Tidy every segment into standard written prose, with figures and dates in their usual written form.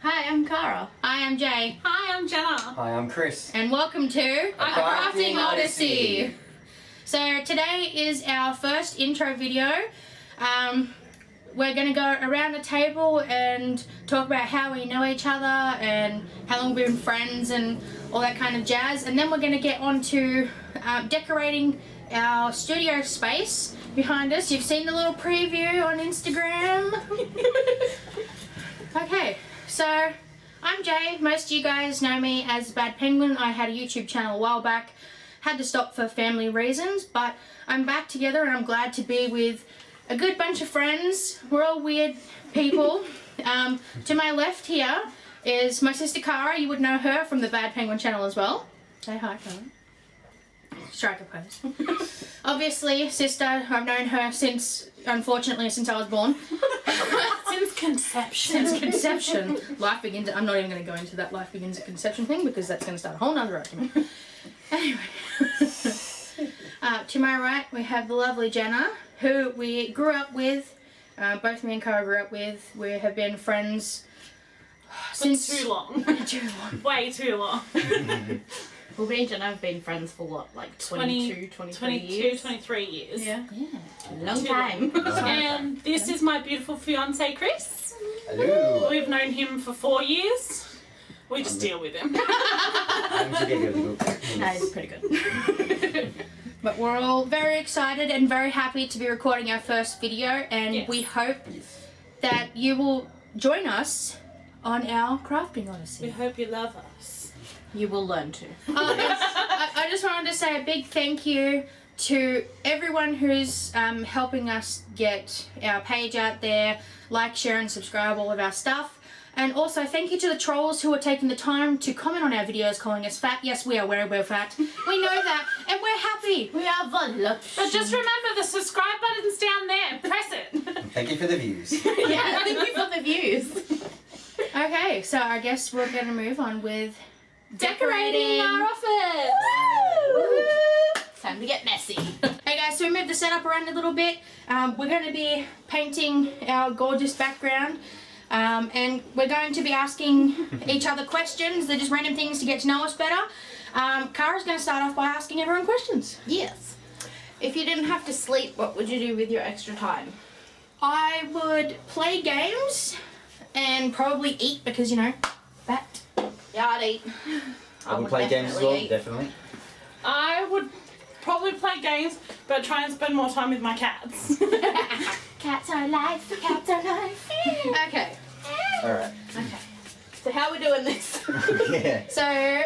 Hi, I'm Cara. Hi, I'm Jay. Hi, I'm Jenna. Hi, I'm Chris. And welcome to A Crafting Odyssey. So today is our first intro video. We're going to go around the table and talk about how we know each other and how long we've been friends and all that kind of jazz. And then we're going to get on to decorating our studio space behind us. You've seen the little preview on Instagram. Okay, so I'm Jay. Most of you guys know me as Bad Penguin. I had a YouTube channel a while back. Had to stop for family reasons, but I'm back together and I'm glad to be with a good bunch of friends. We're all weird people. To my left here is my sister Cara. You would know her from the Bad Penguin channel as well. Say hi, Cara. Striker pose. Obviously, sister, I've known her unfortunately, since I was born. Since conception. Since conception. Life begins, I'm not even going to go into that life begins at conception thing because that's going to start a whole nother argument. Anyway. To my right, we have the lovely Jenna, who we grew up with. Both me and Cara grew up with. We have been friends since... too long. Too long. Way too long. Well, me and Jenna have been friends for what, like 23 years? 23 years. Yeah. Long Too time. And this is my beautiful fiance, Chris. Hello. We've known him for 4 years. We just deal with him. I'm together. That is pretty good. But we're all very excited and very happy to be recording our first video, and Yes. we hope that you will join us on our crafting We odyssey. hope you love us. You will learn to. I just wanted to say a big thank you to everyone who's helping us get our page out there, like, share and subscribe all of our stuff. And also thank you to the trolls who are taking the time to comment on our videos calling us fat. Yes, we are we're fat. We know that and we're happy. We are voluptuous. But just remember, the subscribe button's down there. Press it. Thank you for the views. Yeah, thank you for the views. Okay, so I guess we're going to move on with Decorating our office. Time to get messy. Hey guys, so we moved the setup around a little bit. We're going to be painting our gorgeous background. And we're going to be asking each other questions. They're just random things to get to know us better. Cara's going to start off by asking everyone questions. Yes. If you didn't have to sleep, what would you do with your extra time? I would play games and probably eat because, you know, fat. Yeah, I'd eat. I would play games as well, eat. definitely. I would probably play games, but try and spend more time with my cats. Cats are life. Cats are life. Okay. Alright. Okay. So how are we doing this? Yeah. So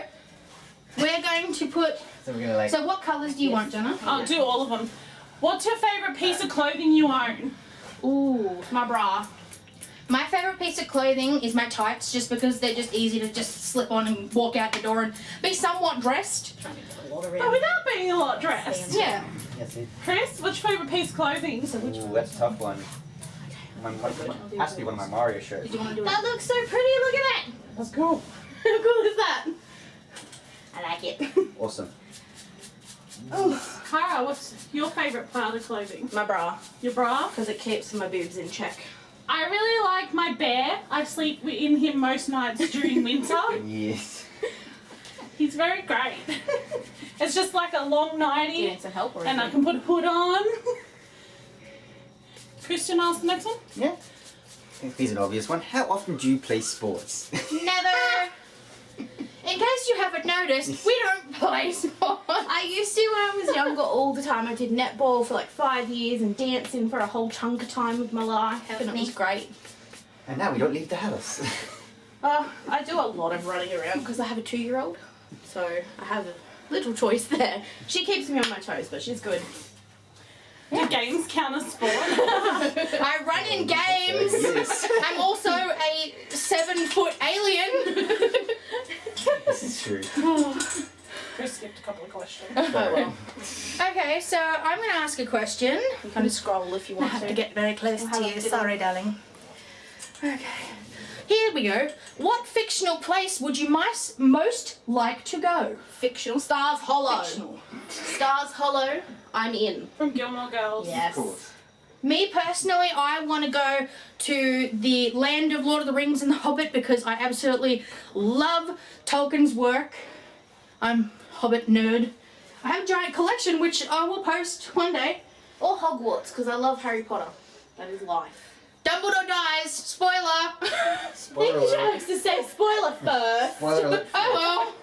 we're going to put... So we're gonna like. So what colours do you want, Jenna? I'll do all of them. What's your favourite piece of clothing you own? Ooh, my bra. My favourite piece of clothing is my tights, just because they're just easy to just slip on and walk out the door and be somewhat dressed. But without being a lot dressed. Yeah. Yes, it. Chris, what's your favourite piece of clothing? Ooh, that's a tough one. Has to be one of my Mario shirts. Did you want to do it? That looks so pretty. Look at that. Let's go. How cool is that? I like it. Awesome. Oh, Cara, what's your favourite part of clothing? my bra, Your bra? because it keeps my boobs in check. I really like my bear. I sleep in him most nights during winter. Yes. He's very great. It's just like a long Do you nightie, need some help or and I anything? can put a hood on. Christian, ask the next one. Yeah. Here's an obvious one. How often do you play sports? Never. In case you haven't noticed, we don't play sports. I used to when I was younger all the time. I did netball for like 5 years and dancing for a whole chunk of time of my life, and it was great. And now we don't leave the house. I do a lot of running around because I have a 2-year-old, so I have a little choice there. She keeps me on my toes, but she's good. Do games count as sport? I run in games. Yes. I'm also a 7-foot alien. This is true. Chris skipped a couple of questions. Oh well. Okay, so I'm going to ask a question. You can scroll if you I want have to. to get very close How to long you. did it- Sorry, darling. Okay. Here we go. What fictional place would you most like to go? Fictional. Stars Hollow. Fictional. Stars Hollow. I'm in. From Gilmore Girls. Yes. Of course. Me personally, I want to go to the land of Lord of the Rings and the Hobbit because I absolutely love Tolkien's work. I'm Hobbit nerd. I have a giant collection which I will post one day. Or Hogwarts, because I love Harry Potter. That is life. Dumbledore dies. Spoiler. Spoiler Think alert. jokes to say spoiler first. Spoiler alert. Oh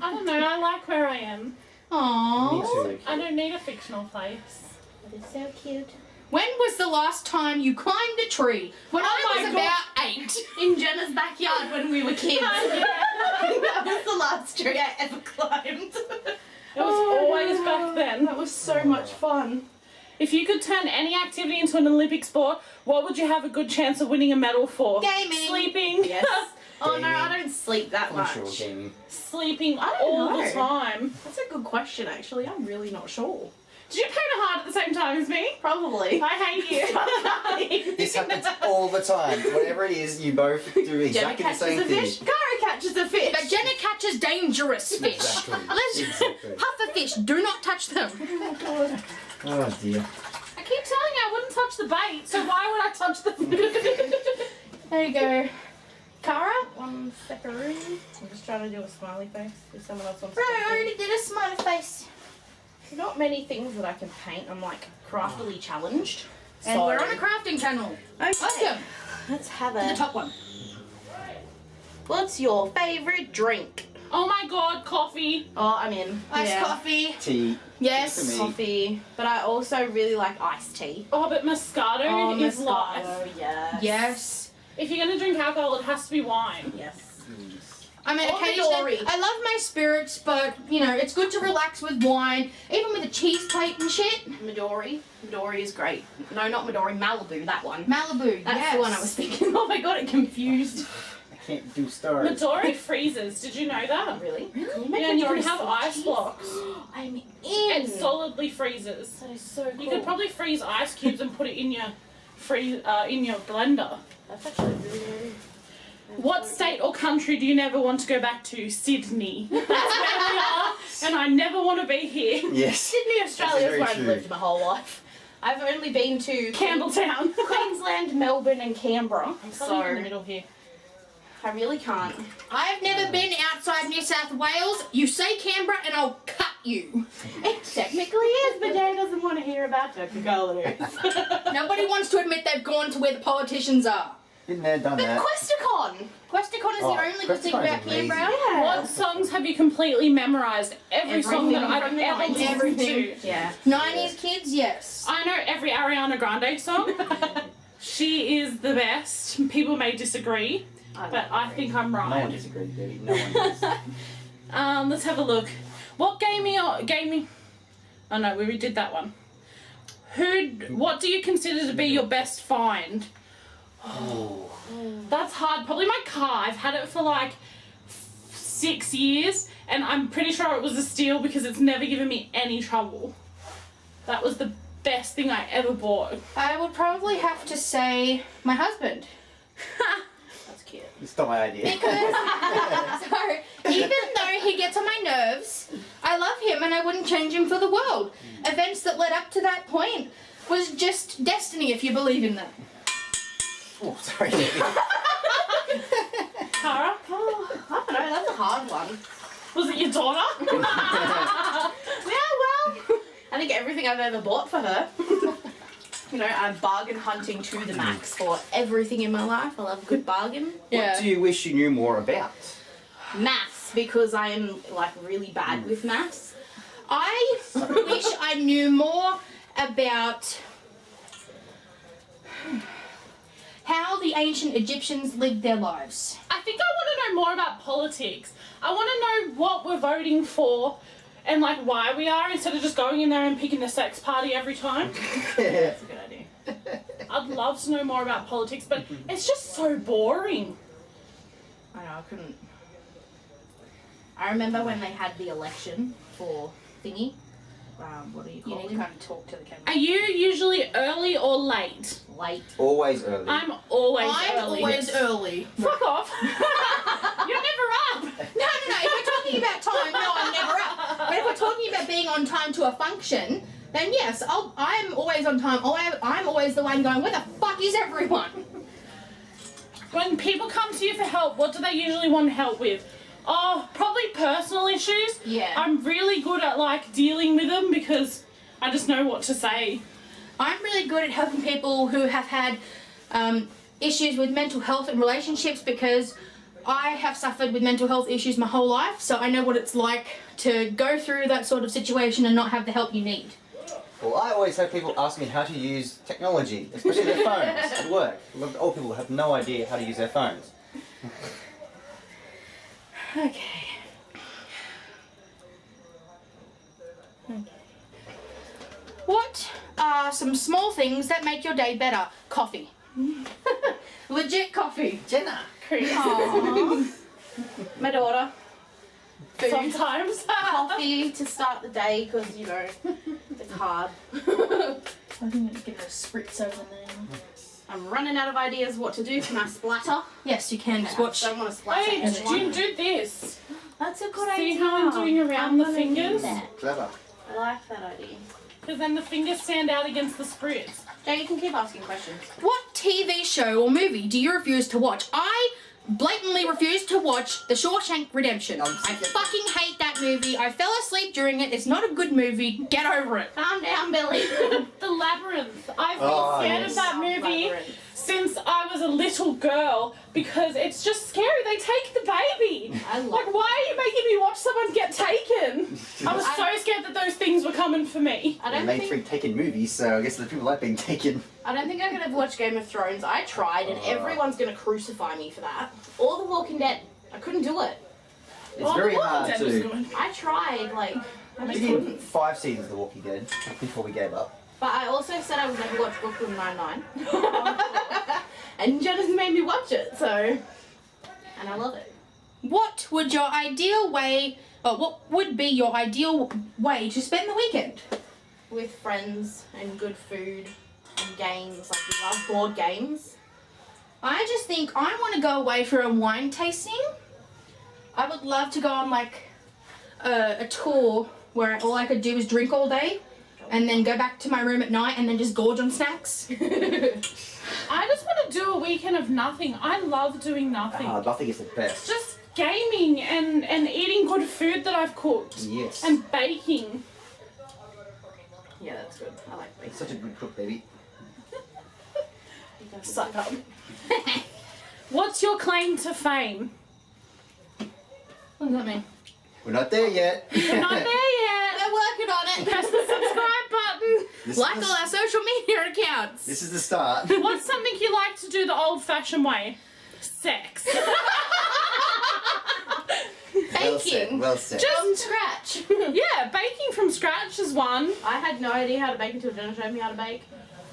I don't know, I like where I am. well. Me Aww. too. I don't need a fictional place. That is so cute. When was the last time you climbed a tree? When I my was God. about 8. In Jenna's backyard when we were kids. That was the last tree I ever climbed. It was always back then. That was so much fun. If you could turn any activity into an Olympic sport, what would you have a good chance of winning a medal for? Gaming. Sleeping. Yes. Oh no, Gaming. I don't sleep that I'm much. sure gaming. Sleeping I don't all know. the time. That's a good question, actually. I'm really not sure. Did you paint a heart at the same time as me? Probably. I hate you. This happens all the time. Whatever it is, you both do Jenna exactly the catches same a thing. fish. Kara catches a fish. But Jenna catches dangerous fish. Exactly. Let's Exactly. puffer fish. Do not touch them. Oh dear. I keep telling you I wouldn't touch the bait, so why would I touch the There you go. Cara? 1 second. I'm just trying to do a smiley face if someone else wants Bro, to. I already did a smiley face. Not many things that I can paint. I'm like craftily challenged. And So- we're on a crafting channel. Okay. Welcome Let's have to the a. top one. What's your favorite drink? Oh my god, coffee. Oh, I'm in. Iced Yeah. coffee. Tea. Yes. For me. Coffee, but I also really like iced tea. Oh, but Moscato is Moscato, life. yes. Yes. If you're gonna drink alcohol, it has to be wine. Yes. I mean, Or occasionally, Midori. I love my spirits, but, you know, it's good to relax with wine, even with a cheese plate and shit. Midori. Midori is great. No, not Midori. Malibu. That one. Malibu, That's yes. the one I was thinking of. I got it confused. I can't do stars. Midori freezes. Did you know that? Really? Yeah, and you can have ice blocks. I'm in. It solidly freezes. That is so cool. You could probably freeze ice cubes and put it in your in your blender. That's actually really. What state or country do you never want to go back to? Sydney. That's where we are, and I never want to be here. Yes. Sydney, Australia is very where I've true. lived my whole life. I've only been to Campbelltown. Queensland, Melbourne, and Canberra. So in the So middle here. I really can't. I've never been outside New South Wales. You say Canberra and I'll cut you. It technically is, but Jay doesn't want to hear about technicalities. Nobody wants to admit they've gone to where the politicians are. Been there, done But that. Questacon! Questacon is Oh, the only good thing Questacon is about amazing. Canberra. Yeah. What songs have you completely memorized? Every song that Everything I've from the ever 90s. listened Everything. to. Yeah. 90s kids, yes. I know every Ariana Grande song. She is the best. People may disagree, but I think I'm No one right. disagrees, baby. No one does. Let's have a look. What gaming? Oh no, we did that one. What do you consider to be your best find? Ooh. That's hard. Probably my car. I've had it for like 6 years, and I'm pretty sure it was a steal because it's never given me any trouble. That was the best thing I ever bought. I would probably have to say my husband. That's cute. It's not my idea. Because, sorry, even though he gets on my nerves, I love him and I wouldn't change him for the world. Events that led up to that point was just destiny, if you believe in that. Oh, sorry. Cara, Oh, I don't know, that's a hard one. was it your daughter? Yeah, well, I think everything I've ever bought for her. You know, I'm bargain hunting to the max for everything in my life. I love a good bargain. What do you wish you knew more about? Maths, because I am like really bad with maths. I wish I knew more about how the ancient Egyptians lived their lives. I think I want to know more about politics. I want to know what we're voting for and like why we are, instead of just going in there and picking the sex party every time. That's a good idea. I'd love to know more about politics, but it's just so boring. I know, I couldn't. I remember when they had the election for thingy. What do you You call need it? to kind of talk to the camera. Are you usually early or late? Late. Always early. I'm always I'm early. always early. Fuck off. You're never up. No. If we're talking about time, no, I'm never up. But if we're talking about being on time to a function, then yes, I'm always on time. I'm always the one going, where the fuck is everyone? When people come to you for help, what do they usually want help with? Oh, probably personal issues. Yeah. I'm really good at like dealing with them because I just know what to say. I'm really good at helping people who have had issues with mental health and relationships because I have suffered with mental health issues my whole life, so I know what it's like to go through that sort of situation and not have the help you need. Well, I always have people ask me how to use technology, especially their phones at work. A lot of old people have no idea how to use their phones. Okay. What are some small things that make your day better? Coffee. Legit coffee. Jenna! Aww. My daughter. Food. Sometimes. Coffee to start the day because, you know, it's hard. I think I'm going to give it a spritz over there. I'm running out of ideas what to do. Can I splatter? Yes, you can. Just watch. I don't want to splatter. Wait, anyone. do this. That's a good See idea. how I'm doing around the fingers? Clever. I like that idea. Because then the fingers stand out against the spritz. Jay, you can keep asking questions. What TV show or movie do you refuse to watch? I blatantly refuse to watch The Shawshank Redemption. I fucking hate that movie. I fell asleep during it. It's not a good movie. Get over it. Calm down, Billy. The Labyrinth. I've been Oh, scared yes. of that movie Labyrinth. since I was a little girl because it's just scary. They take the baby. I love Like, why are you making me watch someone get taken? I was I- so scared that those things were coming for me. I They don't made think 3 Taken movies, so I guess the people like being taken. I don't think I could have watched Game of Thrones. I tried, and everyone's gonna crucify me for that. Or The Walking Dead. I couldn't do it. It's Oh, very The Walking hard Dead was to. good. I tried, like, I We just did couldn't. 5 seasons of The Walking Dead before we gave up. But I also said I would never watch Brooklyn Nine-Nine. And Jenna's made me watch it, so. And I love it. What would your ideal way, or what would be your ideal way to spend the weekend? With friends and good food and games. Like, we love board games. I just think I want to go away for a wine tasting. I would love to go on like a tour where all I could do is drink all day and then go back to my room at night and then just gorge on snacks. I just want to do a weekend of nothing. I love doing nothing. Nothing is the best. Just gaming and eating good food that I've cooked. Yes. And baking. Yeah, that's good. I like It's bacon. such a good cook, baby. Suck up. What's your claim to fame? What does that mean? We're not there yet. We're not there yet. We're working on it. Press the subscribe button. This Like is all our social media accounts. This is the start. What's something you like to do the old-fashioned way? Sex. Well said. Baking. Well said. From scratch. Yeah, baking from scratch is one. I had no idea how to bake until Jenna showed me how to bake.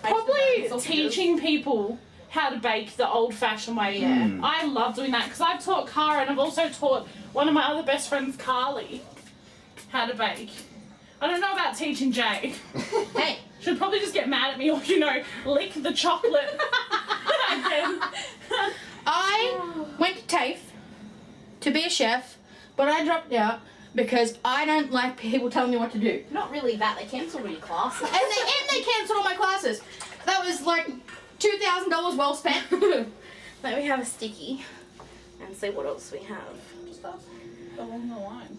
I used to Probably burn sausages. teaching people how to bake the old-fashioned way. Yeah. Mm. I love doing that because I've taught Cara and I've also taught one of my other best friends, Carly, how to bake. I don't know about teaching Jay. Hey, She'll probably just get mad at me or, lick the chocolate again. I went to TAFE to be a chef, but I dropped out because I don't like people telling me what to do. not really that. They cancelled all your classes. And they cancelled all my classes. That was like $2,000 well spent. Let me have a sticky and see what else we have. Just ask along the line.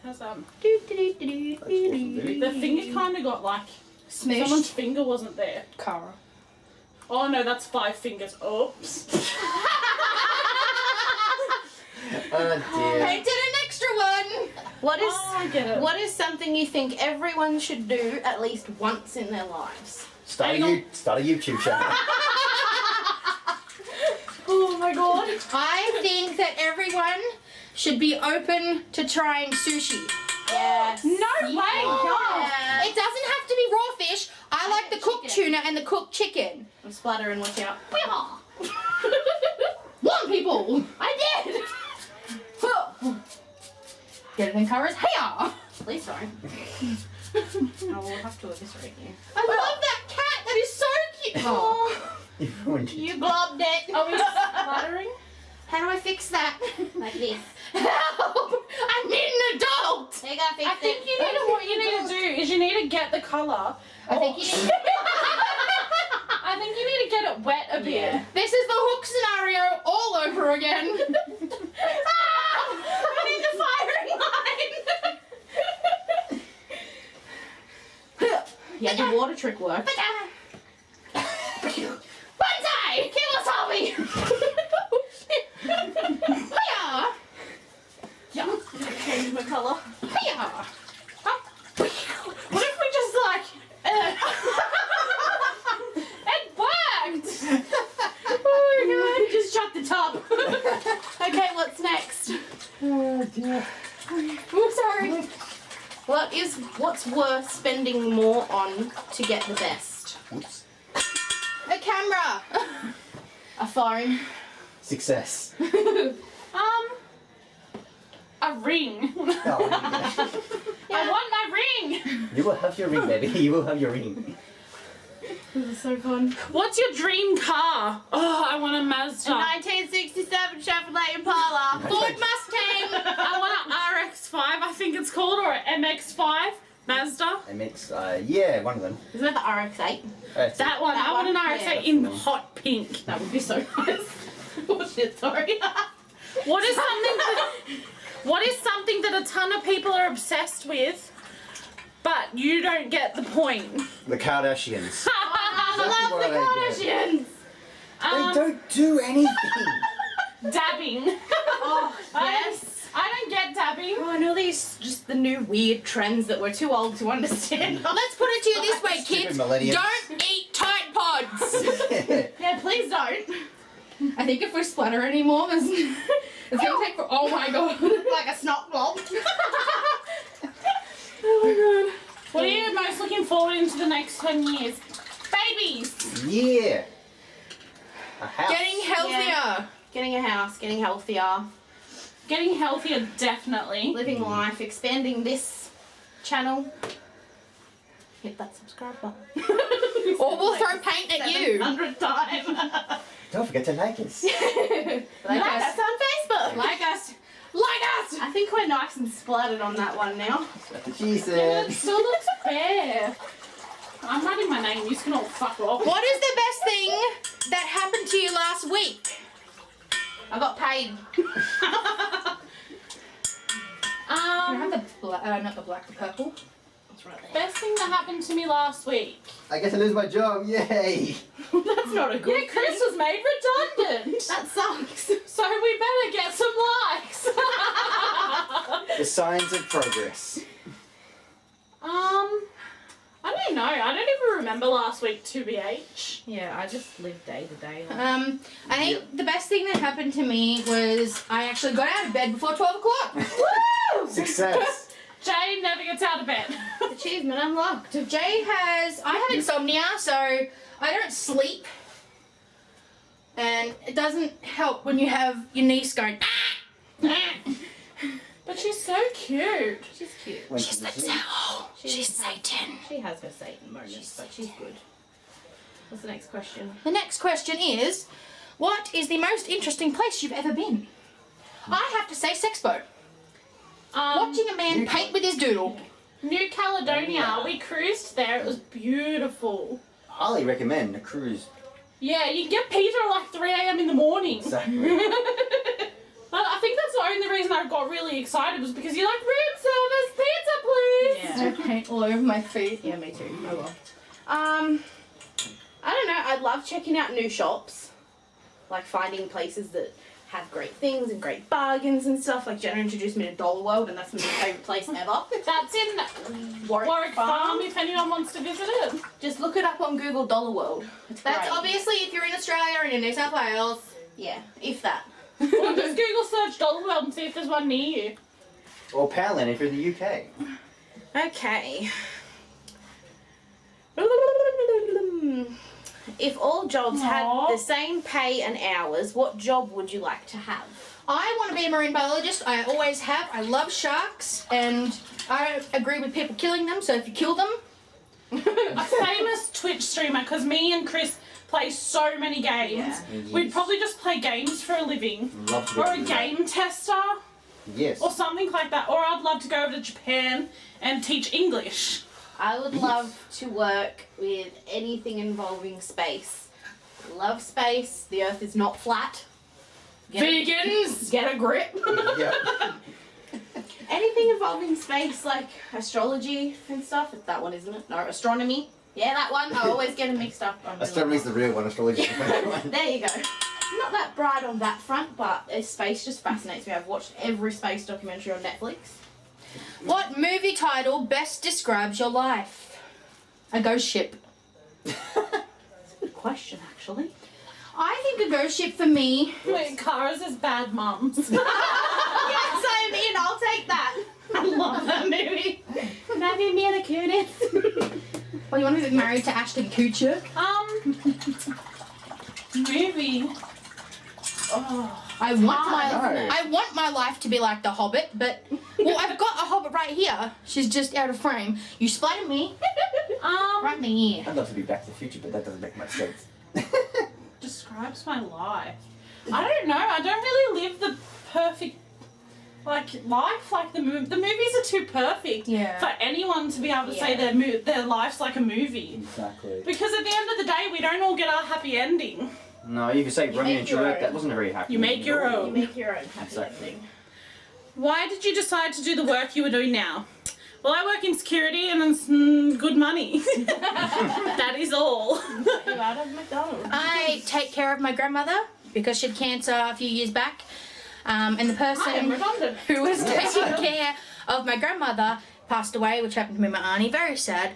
How's that? The finger kind of got like someone's Smooshed. finger wasn't there. Cara. Oh no, that's 5 fingers. Oops. Oh dear. Painted an extra one. What is Oh, I get it. what is something you think everyone should do at least once in their lives? Start Hang on. a YouTube channel. Oh my god. I think that everyone should be open to trying sushi. Yes. No way. Yeah. It doesn't have to be raw fish. I like the cooked chicken. tuna and the cooked chicken. I'm splattering. Watch out. One people. I did. Get it in Cara's hair. Please don't. I will have to eviscerate you. I love that cat. That is so cute. Oh. You globbed it. Are we splattering? How do I fix that? Like this. Help! I need an adult. There you go, fix I think you need to, what you need to do is you need to get the colour. I think you need. I think you need to get it wet a bit. Yeah. This is the hook scenario all over again. I need the firing line. Yeah, the water trick works. Bonsai! Kiwasabi! Hiya! Yeah. Change my colour. Hiya! What if we just like it worked? Oh my god. Just shut the tub. Okay, what's next? Oh dear. Oh, sorry. What's worth spending more on to get the best? Oops. A camera! A phone. Success. A ring. Oh, I want my ring. you will have your ring, baby. You will have your ring. This is so fun. What's your dream car? Oh, I want a Mazda. 1967 Chevrolet Impala. Ford Mustang! I want an RX-5, I think it's called, or an MX-5 Mazda. MX, yeah, one of them. Isn't that the RX-8? That one. That I want an one? RX-8 Yeah. in hot pink. That would be so nice. Oh shit, sorry. What is something that a ton of people are obsessed with, but you don't get the point? The Kardashians. I love what the I get. Kardashians. They don't do anything. Dabbing. Oh, yes. I don't get dabbing. Oh, I know these just the new weird trends that we're too old to understand. Let's put it to you this way, Stupid kids. millennials. Don't eat Tide Pods! Yeah, please don't. I think if we splatter anymore, it's gonna take for. Oh my god. Like a snot blob. Oh my god. What are you most looking forward into the next 10 years? Babies. Yeah. A house. Getting healthier. Getting a house, getting healthier, Getting healthier, definitely. living life, expanding this channel. Hit that subscribe button. Or we'll throw paint at you. 700 times. Don't forget to like us. Like us on Facebook. Like us. Like us! I think we're nice and splattered on that one now. That's what she It said. still looks fair. I'm writing my name. You can all fuck off. What is the best thing that happened to you last week? I got paid. Can I have the black, not the black, the purple? That's right there. Best thing that happened to me last week. I get to lose my job. Yay. That's not a good Yeah, Chris was made redundant. That sucks. So we better get some likes. The signs of progress. I don't know. I don't even remember last week, to BH. Yeah, I just live day to day. I think the best thing that happened to me was I actually got out of bed before 12 o'clock. Woo! Success. Jane never gets out of bed. Achievement unlocked. I have insomnia, so I don't sleep. And it doesn't help when you have your niece going, But she's so cute. She's cute. When she's the devil. She's Satan. She has her Satan moments, but she's good. What's the next question? The next question is, what is the most interesting place you've ever been? I have to say Sexpo. Watching a man paint with his doodle. New Caledonia. Yeah. We cruised there. It was beautiful. Highly recommend a cruise. Yeah, you can get Peter at like 3 a.m. in the morning. Exactly. But I think that's the only reason I got really excited was because you're like, room service, pizza, please. Yeah. Paint all over my feet. Yeah, me too. Oh well. I don't know. I love checking out new shops, like finding places that have great things and great bargains and stuff. Like Jenna introduced me to Dollar World, and that's my favourite place ever. That's in Warwick Farm if anyone wants to visit it. Just look it up on Google, Dollar World. It's That's great. obviously if you're in Australia and in New South Wales. Yeah, if that. Or just Google search Dollar World and see if there's one near you. Or Powerland if you're in the UK. Okay. If all jobs had Aw. the same pay and hours, what job would you like to have? I want to be a marine biologist. I always have. I love sharks, and I agree with people killing them. So if you kill them, A famous Twitch streamer, because me and Chris play so many games. Yeah. We'd probably just play games for a living. Love to Or go a to that. game tester. Yes. or something like that. Or I'd love to go over to Japan and teach English. I would love to work with anything involving space. Love space. The Earth is not flat. Vegans! Get a grip. Yeah. Anything involving space, like astrology and stuff. It's that one, isn't it? No, astronomy. Yeah, that one. I always get them mixed up. Astronomy's the real one. Astrology is the fake one. There you go. I'm not that bright on that front, but space just fascinates me. I've watched every space documentary on Netflix. What movie title best describes your life? A ghost ship. That's a good question, actually. I think a ghost ship for me. Wait, Kara's is Bad Mums. Yes, I'm in. I'll take that. I love that movie. Can I be Mila Kunis? Well, you want to be married to Ashton Kutcher? Movie. Oh. I no. want my life to be like The Hobbit, but well, I've got a Hobbit right here. She's just out of frame. You splattered me right in the ear. I'd love to be Back to the Future, but that doesn't make much sense. Describes my life. I don't know. I don't really live the perfect life. Like the movies are too perfect Yeah. for anyone to be able to say their life's like a movie. Exactly. Because at the end of the day, we don't all get our happy ending. No, you could say Romeo make and your Juliet. own. That wasn't a very happy. You make ending your at all. own. You make your own happy Exactly. ending. Why did you decide to do the work you were doing now? Well, I work in security and it's good money. That is all. You out of McDonald's. I take care of my grandmother because she had cancer a few years back. And the I am person redundant. who was taking care of my grandmother passed away, which happened to be my auntie. Very sad.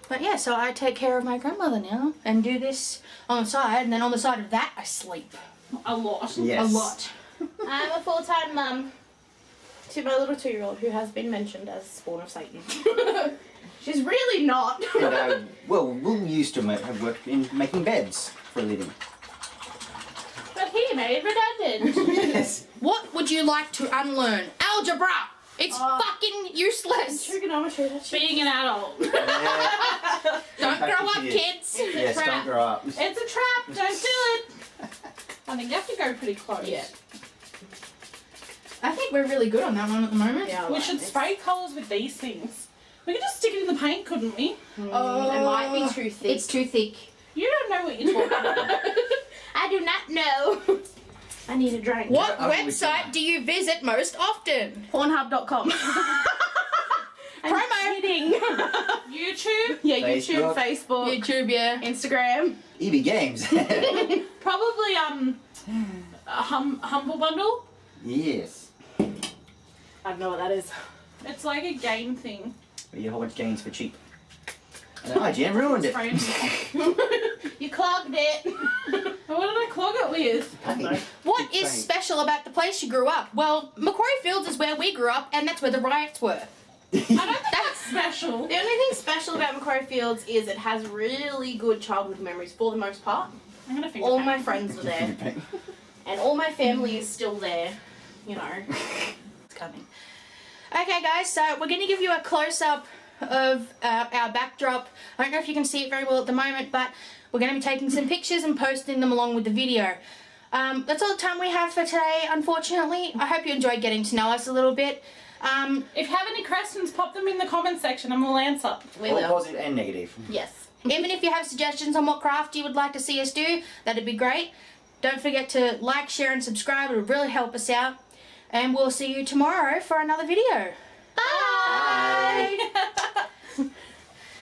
But yeah, so I take care of my grandmother now and do this on the side. And then on the side of that, I sleep. A lot. Yes. A lot. I'm a full-time mum to my little 2-year-old who has been mentioned as spawn of Satan. She's really not. But, well, Will used to have worked in making beds for a living. But he made redundant. Yes. What would you like to unlearn? Algebra! It's fucking useless! Trigonometry. That's Being an adult. Yeah. Don't Back grow to up, you. kids! Yes, don't grow up. It's a trap. Don't do it. I think you have to go pretty close. Yeah. I think we're really good on that one at the moment. Yeah, We should spray colours with these things. We could just stick it in the paint, couldn't we? Oh, it might be too thick. It's too thick. You don't know what you're talking about. I do not know. I need a drink. What I would website do you visit most often? Pornhub.com. Promo. Kidding. YouTube? Yeah, YouTube, Facebook. Facebook, YouTube, yeah. Instagram. EB Games. Probably Humble Bundle. Yes. I don't know what that is. It's like a game thing. We get a whole bunch of games for cheap. And then IGN ruined it. You clogged it. What did I clog it with? What Big is thing. special about the place you grew up? Well, Macquarie Fields is where we grew up, and that's where the riots were. I don't think that's special. The only thing special about Macquarie Fields is it has really good childhood memories for the most part. I'm gonna finger All paint. my friends were there, and all my family is still there. You know, it's coming. Okay, guys, so we're going to give you a close-up of our backdrop. I don't know if you can see it very well at the moment, but we're going to be taking some pictures and posting them along with the video. That's all the time we have for today, unfortunately. I hope you enjoyed getting to know us a little bit. If you have any questions, pop them in the comment section and we'll answer. We All will. positive and negative. Yes. Even if you have suggestions on what craft you would like to see us do, that'd be great. Don't forget to like, share, and subscribe. It would really help us out. And we'll see you tomorrow for another video. Bye.